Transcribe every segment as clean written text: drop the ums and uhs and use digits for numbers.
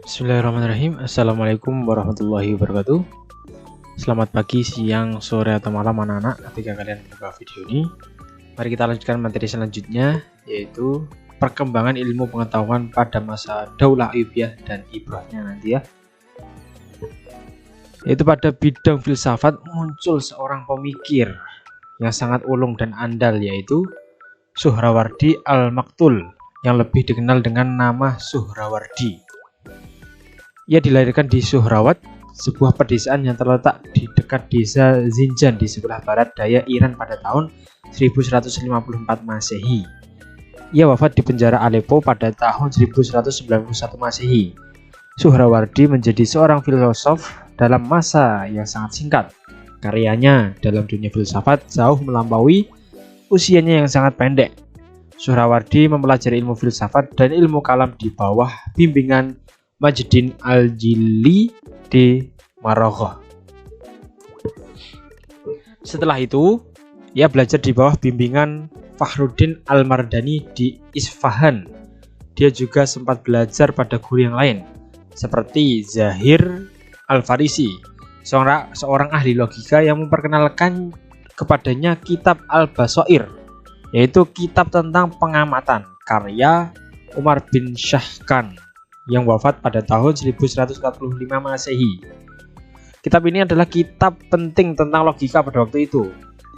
Bismillahirrahmanirrahim. Assalamualaikum warahmatullahi wabarakatuh. Selamat pagi, siang, sore, atau malam anak-anak ketika kalian membuka video ini. Mari kita lanjutkan materi selanjutnya, yaitu perkembangan ilmu pengetahuan pada masa Daulah Ayyubiyah dan Ibrahnya nanti ya. Yaitu pada bidang filsafat muncul seorang pemikir yang sangat ulung dan andal, yaitu Suhrawardi Al-Maktul, yang lebih dikenal dengan nama Suhrawardi. Ia dilahirkan di Suhrawat, sebuah pedesaan yang terletak di dekat desa Zinjan di sebelah barat daya Iran pada tahun 1154 Masehi. Ia wafat di penjara Aleppo pada tahun 1191 Masehi. Suhrawardi menjadi seorang filosof dalam masa yang sangat singkat. Karyanya dalam dunia filsafat jauh melampaui usianya yang sangat pendek. Suhrawardi mempelajari ilmu filsafat dan ilmu kalam di bawah bimbingan Majdin Al-Jili di Maragha. Setelah itu, ia belajar di bawah bimbingan Fakhruddin Al-Mardani di Isfahan. Dia juga sempat belajar pada guru yang lain, seperti Zahir Al-Farisi, seorang ahli logika yang memperkenalkan kepadanya kitab Al-Basair, yaitu kitab tentang pengamatan, karya Umar bin Shahkan, yang wafat pada tahun 1145 Masehi. Kitab ini adalah kitab penting tentang logika pada waktu itu.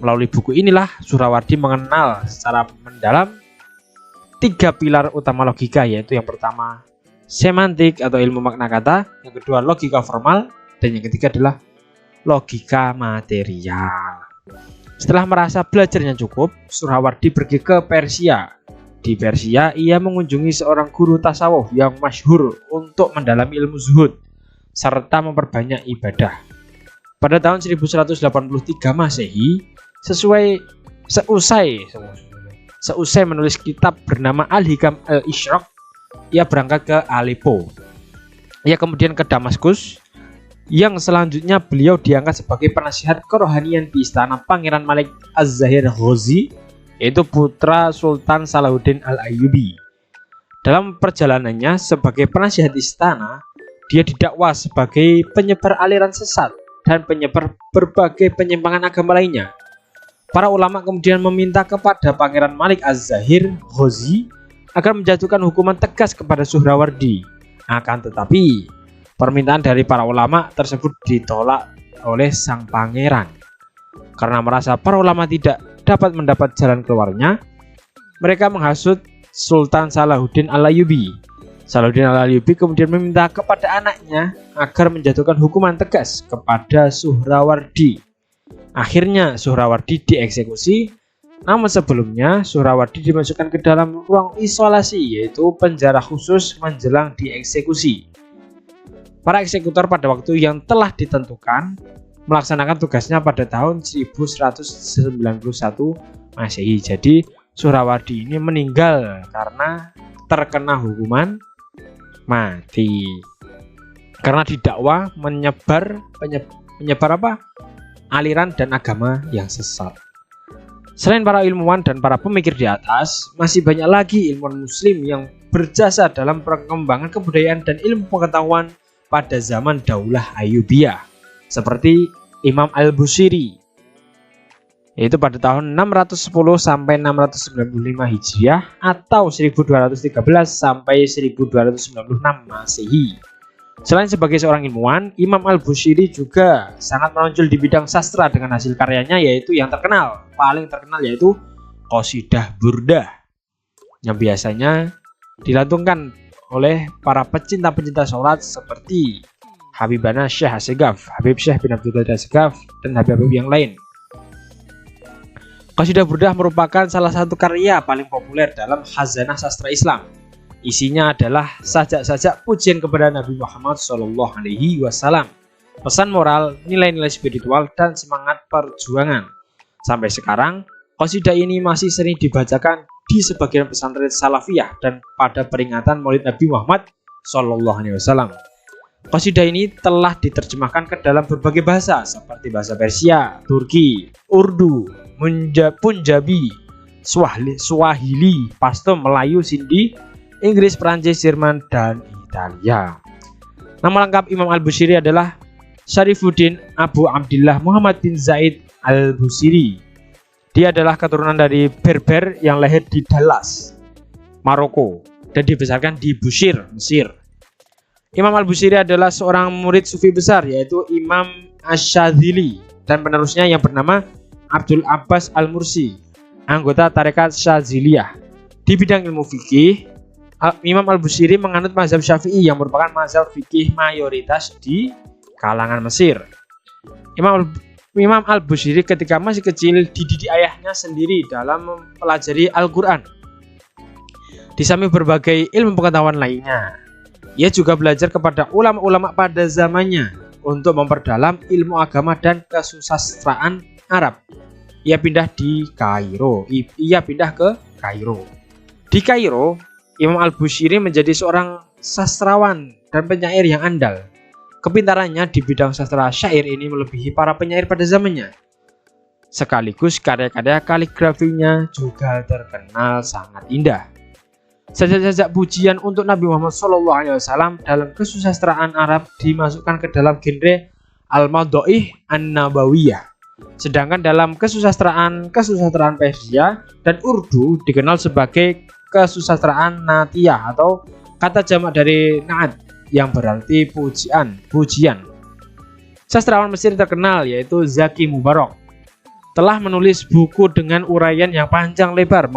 Melalui buku inilah Suhrawardi mengenal secara mendalam 3 pilar utama logika, yaitu yang pertama semantik atau ilmu makna kata, yang kedua logika formal, dan yang ketiga adalah logika material. Setelah merasa belajarnya cukup, Suhrawardi pergi ke Persia. Di Persia, ia mengunjungi seorang guru tasawuf yang masyhur untuk mendalami ilmu zuhud serta memperbanyak ibadah. Pada tahun 1183 Masehi, seusai menulis kitab bernama Al-Hikam Al-Ishraq, ia berangkat ke Aleppo. Ia kemudian ke Damaskus, yang selanjutnya beliau diangkat sebagai penasihat kerohanian di istana Pangeran Malik Az-Zahir Ghazi, yaitu putra Sultan Salahuddin Al-Ayyubi. Dalam perjalanannya sebagai penasihat istana, dia didakwa sebagai penyebar aliran sesat dan penyebar berbagai penyimpangan agama lainnya. Para ulama kemudian meminta kepada Pangeran Malik Az-Zahir Ghazi agar menjatuhkan hukuman tegas kepada Suhrawardi. Akan tetapi, permintaan dari para ulama tersebut ditolak oleh sang pangeran. Karena merasa para ulama tidak dapat mendapat jalan keluarnya, mereka menghasut Sultan Salahuddin Al-Ayyubi. Salahuddin Al-Ayyubi kemudian meminta kepada anaknya agar menjatuhkan hukuman tegas kepada Suhrawardi. Akhirnya Suhrawardi dieksekusi, namun sebelumnya Suhrawardi dimasukkan ke dalam ruang isolasi, yaitu penjara khusus menjelang dieksekusi. Para eksekutor pada waktu yang telah ditentukan melaksanakan tugasnya pada tahun 1191 Masehi. Jadi Suhrawardi ini meninggal karena terkena hukuman mati, karena didakwa menyebar aliran dan agama yang sesat. Selain para ilmuwan dan para pemikir di atas, masih banyak lagi ilmuwan muslim yang berjasa dalam perkembangan kebudayaan dan ilmu pengetahuan pada zaman Daulah Ayyubiyah, seperti Imam Al-Busiri, yaitu pada tahun 610 sampai 695 Hijriah atau 1213 sampai 1296 Masehi. Selain sebagai seorang ilmuwan, Imam Al-Busiri juga sangat menonjol di bidang sastra dengan hasil karyanya, yaitu yang paling terkenal yaitu Qasidah Burdah, yang biasanya dilantunkan oleh para pecinta-pecinta sholat seperti Habibana Syekh Assegaf, Habib Syekh bin Abdul Qadir Assegaf, dan Habib-Habib yang lain. Qasidah Burdah merupakan salah satu karya paling populer dalam khazanah sastra Islam. Isinya adalah sajak-sajak pujian kepada Nabi Muhammad SAW, pesan moral, nilai-nilai spiritual, dan semangat perjuangan. Sampai sekarang, qasidah ini masih sering dibacakan di sebagian pesantren salafiyah dan pada peringatan Maulid Nabi Muhammad SAW. Qasidah ini telah diterjemahkan ke dalam berbagai bahasa seperti bahasa Persia, Turki, Urdu, Punjabi, Swahili, Pashto, Melayu, Sindhi, Inggris, Prancis, Jerman, dan Italia. Nama lengkap Imam Al-Bushiri adalah Syarifuddin Abu Abdillah Muhammad bin Zaid Al-Bushiri. Dia adalah keturunan dari Berber yang lahir di Dallas, Maroko, dan dibesarkan di Busir, Mesir. Imam Al-Bushiri adalah seorang murid sufi besar, yaitu Imam Asy-Syadzili, dan penerusnya yang bernama Abdul Abbas Al-Mursi, anggota tarekat Syadziliyah. Di bidang ilmu fikih, Imam Al-Bushiri menganut mazhab Syafi'i yang merupakan mazhab fikih mayoritas di kalangan Mesir. Imam Al-Bushiri ketika masih kecil dididik ayahnya sendiri dalam mempelajari Al-Quran. Di samping berbagai ilmu pengetahuan lainnya, ia juga belajar kepada ulama-ulama pada zamannya untuk memperdalam ilmu agama dan kesusastraan Arab. Ia pindah ke Kairo. Di Kairo, Imam Al-Bushiri menjadi seorang sastrawan dan penyair yang andal. Kepintarannya di bidang sastra syair ini melebihi para penyair pada zamannya. Sekaligus karya-karya kaligrafinya juga terkenal sangat indah. Sajak-sajak pujian untuk Nabi Muhammad SAW dalam kesusastraan Arab dimasukkan ke dalam genre Al-Madhaih An-Nabawiyah. Sedangkan dalam kesusastraan Persia dan Urdu dikenal sebagai kesusastraan Natiyah atau kata jamak dari Na'at yang berarti pujian. Sastrawan Mesir terkenal yaitu Zaki Mubarak telah menulis buku dengan uraian yang panjang lebar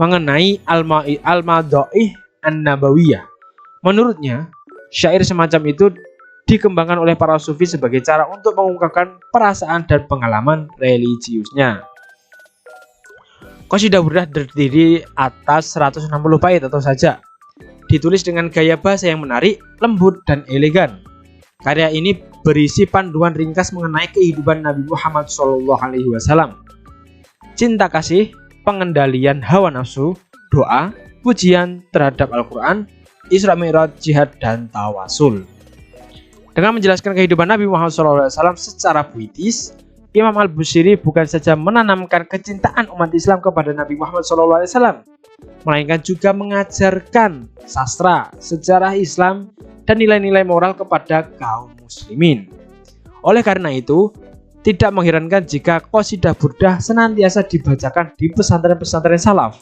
mengenai Al-Madhaih An-Nabawiyah. Menurutnya, syair semacam itu dikembangkan oleh para sufi sebagai cara untuk mengungkapkan perasaan dan pengalaman religiusnya. Qasidah Burdah terdiri atas 160 bait atau sajak. Ditulis dengan gaya bahasa yang menarik, lembut, dan elegan. Karya ini berisi panduan ringkas mengenai kehidupan Nabi Muhammad SAW. Cinta kasih, pengendalian hawa nafsu, doa, pujian terhadap Al-Quran, Isra Mi'raj, jihad, dan tawasul. Dengan menjelaskan kehidupan Nabi Muhammad SAW secara puitis, Imam Al-Bushiri bukan saja menanamkan kecintaan umat Islam kepada Nabi Muhammad SAW, melainkan juga mengajarkan sastra, sejarah Islam, dan nilai-nilai moral kepada kaum muslimin. Oleh karena itu, tidak mengherankan jika qasidah burdah senantiasa dibacakan di pesantren-pesantren salaf.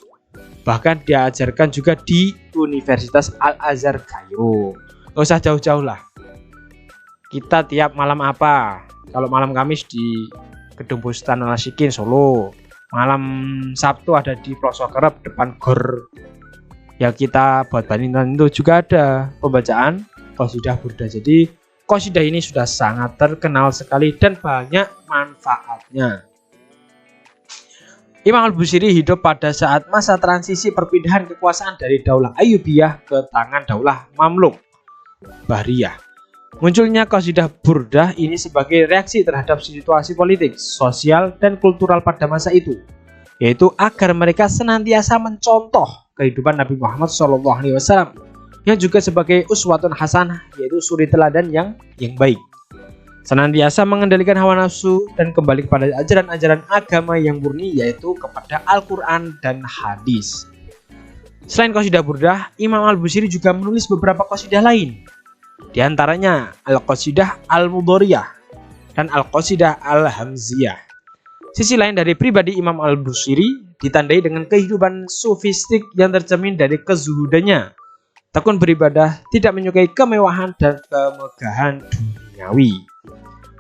Bahkan diajarkan juga di Universitas Al-Azhar Kairo. Gak usah jauh-jauh lah. Kita tiap malam apa? Kalau malam Kamis di Gedung Bustan Nasikin Solo, malam Sabtu ada di Pelosok Kerep depan GOR. Ya kita buat badminton itu juga ada pembacaan qasidah burdah. Jadi qasidah ini sudah sangat terkenal sekali dan banyak manfaatnya. Imam Al-Bushiri hidup pada saat masa transisi perpindahan kekuasaan dari Daulah Ayyubiyah ke tangan Daulah Mamluk Bahriyah. Munculnya qasidah burdah ini sebagai reaksi terhadap situasi politik, sosial, dan kultural pada masa itu, yaitu agar mereka senantiasa mencontoh kehidupan Nabi Muhammad SAW yang juga sebagai uswatun hasanah, yaitu suri teladan yang baik. Senantiasa mengendalikan hawa nafsu dan kembali kepada ajaran-ajaran agama yang murni, yaitu kepada Al-Quran dan hadis. Selain qasidah burdah, Imam Al-Bushiri juga menulis beberapa qasidah lain. Di antaranya Al-Qasidah Al-Mudhariyah dan Al-Qasidah Al-Hamziyah. Sisi lain dari pribadi Imam Al-Bushiri ditandai dengan kehidupan sufistik yang tercermin dari kezuhudannya, tekun beribadah, tidak menyukai kemewahan dan kemegahan duniawi.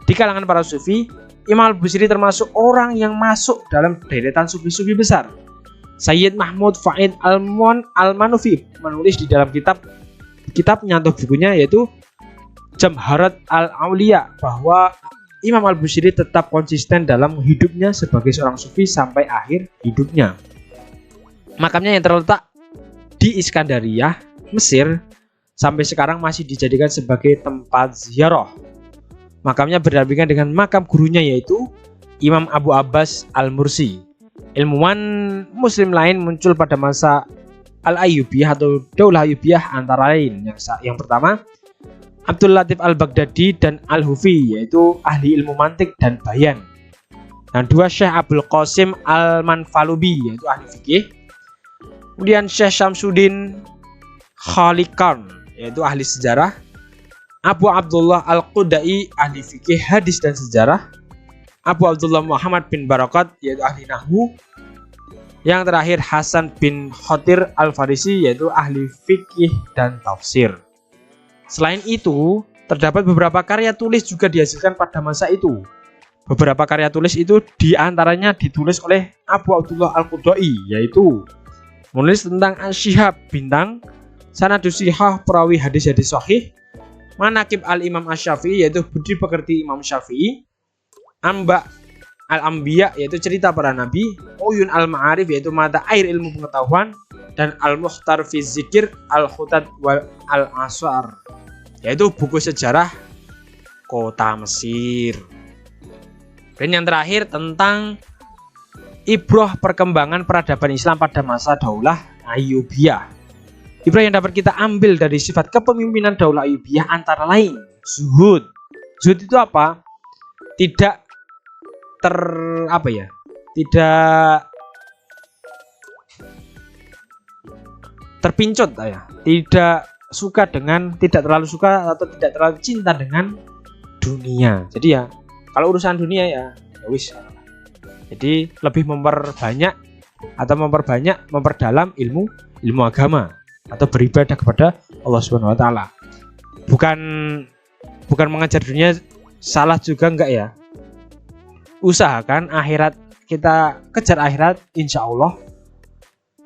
Di kalangan para sufi, Imam Al-Bushiri termasuk orang yang masuk dalam deretan sufi-sufi besar. Sayyid Mahmud Faid Al-Manufi menulis di dalam kitabnya atau bukunya yaitu Jamharat Al-Auliya bahwa Imam Al-Bushiri tetap konsisten dalam hidupnya sebagai seorang sufi sampai akhir hidupnya. Makamnya yang terletak di Iskandariyah, Mesir, sampai sekarang masih dijadikan sebagai tempat ziarah. Makamnya berdampingan dengan makam gurunya yaitu Imam Abu Abbas Al-Mursi. Ilmuwan muslim lain muncul pada masa Al-Ayyubiyah atau Daulah Ayyubiyah antara lain yang pertama Abdul Latif Al-Baghdadi dan Al-Hufi, yaitu ahli ilmu mantik dan bayan. Yang dua Syekh Abdul Qasim Al-Manfalubi, yaitu ahli fikih. Kemudian Syekh Syamsuddin Khaliqan, yaitu ahli sejarah. Abu Abdullah Al-Qudai, ahli fikih, hadis dan sejarah. Abu Abdullah Muhammad bin Barakat, yaitu ahli nahwu. Yang terakhir Hasan bin Khotir Al-Farisi, yaitu ahli fikih dan tafsir. Selain itu, terdapat beberapa karya tulis juga dihasilkan pada masa itu. Beberapa karya tulis itu diantaranya ditulis oleh Abu Abdullah Al-Qudai, yaitu menulis tentang Asyihab bintang, Sanadus Shihah perawi hadis-hadis sahih, Manaqib Al-Imam Asy-Syafi'i, yaitu budi pekerti Imam Syafi'i, Amba Al-Anbiya, yaitu cerita para nabi, Uyun Al-Ma'arif, yaitu mata air ilmu pengetahuan, dan Al-Mukhtar fi Zikir, Al-Khutat wal Al-Asar, yaitu buku sejarah kota Mesir. Dan yang terakhir tentang ibrah perkembangan peradaban Islam pada masa Daulah Ayyubiyah. Ibrah yang dapat kita ambil dari sifat kepemimpinan Daulah Ayyubiyah antara lain zuhud. Zuhud itu apa? Tidak terpincut ya. Tidak terlalu suka atau tidak terlalu cinta dengan dunia. Jadi ya kalau urusan dunia ya wis. Jadi lebih memperbanyak memperdalam ilmu agama atau beribadah kepada Allah Subhanahu wa taala. Bukan mengejar dunia, salah juga enggak ya. Usahakan akhirat, kita kejar akhirat, insya Allah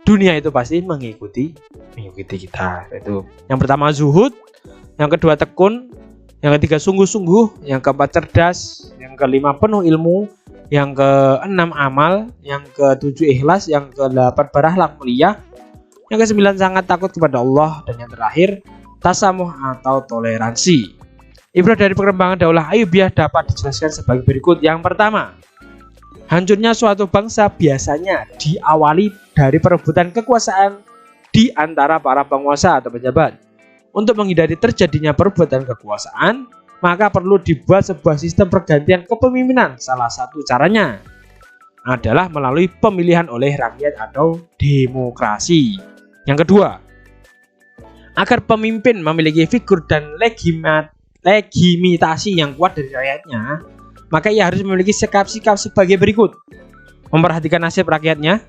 dunia itu pasti mengikuti kita. Itu yang pertama zuhud, yang kedua tekun, yang ketiga sungguh-sungguh, yang keempat cerdas, yang kelima penuh ilmu, yang keenam amal, yang ketujuh ikhlas, yang kedelapan berakhlak mulia, yang kesembilan sangat takut kepada Allah, dan yang terakhir tasamuh atau toleransi. Ibrah dari perkembangan Daulah Ayyubiyah dapat dijelaskan sebagai berikut. Yang pertama, hancurnya suatu bangsa biasanya diawali dari perebutan kekuasaan di antara para penguasa atau pejabat. Untuk menghindari terjadinya perebutan kekuasaan, maka perlu dibuat sebuah sistem pergantian kepemimpinan. Salah satu caranya adalah melalui pemilihan oleh rakyat atau demokrasi. Yang kedua, agar pemimpin memiliki figur dan legitimasi yang kuat dari rakyatnya, maka ia harus memiliki sikap-sikap sebagai berikut: memperhatikan nasib rakyatnya,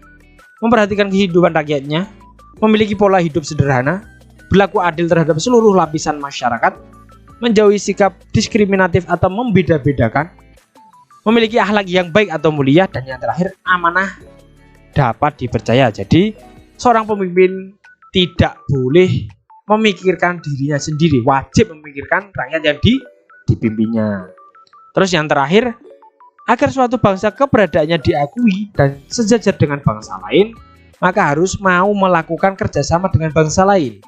memperhatikan kehidupan rakyatnya, memiliki pola hidup sederhana, berlaku adil terhadap seluruh lapisan masyarakat, menjauhi sikap diskriminatif atau membeda-bedakan, memiliki akhlak yang baik atau mulia, dan yang terakhir amanah dapat dipercaya. Jadi seorang pemimpin tidak boleh memikirkan dirinya sendiri, wajib memikirkan rakyat yang dipimpinnya. Terus yang terakhir, agar suatu bangsa keberadaannya diakui dan sejajar dengan bangsa lain, maka harus mau melakukan kerjasama dengan bangsa lain,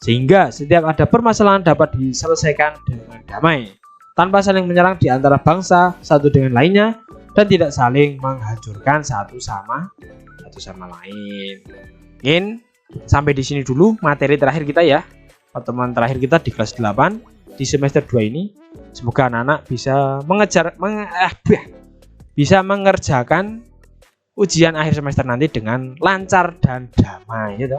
sehingga setiap ada permasalahan dapat diselesaikan dengan damai, tanpa saling menyerang di antara bangsa satu dengan lainnya, dan tidak saling menghancurkan satu sama lain. Mungkin sampai di sini dulu materi terakhir kita ya, pertemuan terakhir kita di kelas 8 di semester 2 ini. Semoga anak-anak bisa mengerjakan ujian akhir semester nanti dengan lancar dan damai gitu.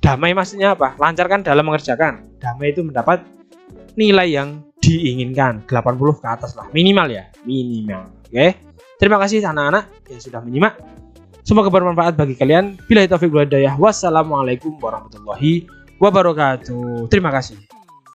Damai maksudnya apa? Lancar kan dalam mengerjakan. Damai itu mendapat nilai yang diinginkan 80 ke atas lah, minimal ya, minimal. Oke. Terima kasih anak-anak yang sudah menyimak. Semoga bermanfaat bagi kalian. Billahi taufiq wal hidayah. Wassalamualaikum warahmatullahi wabarakatuh. Terima kasih.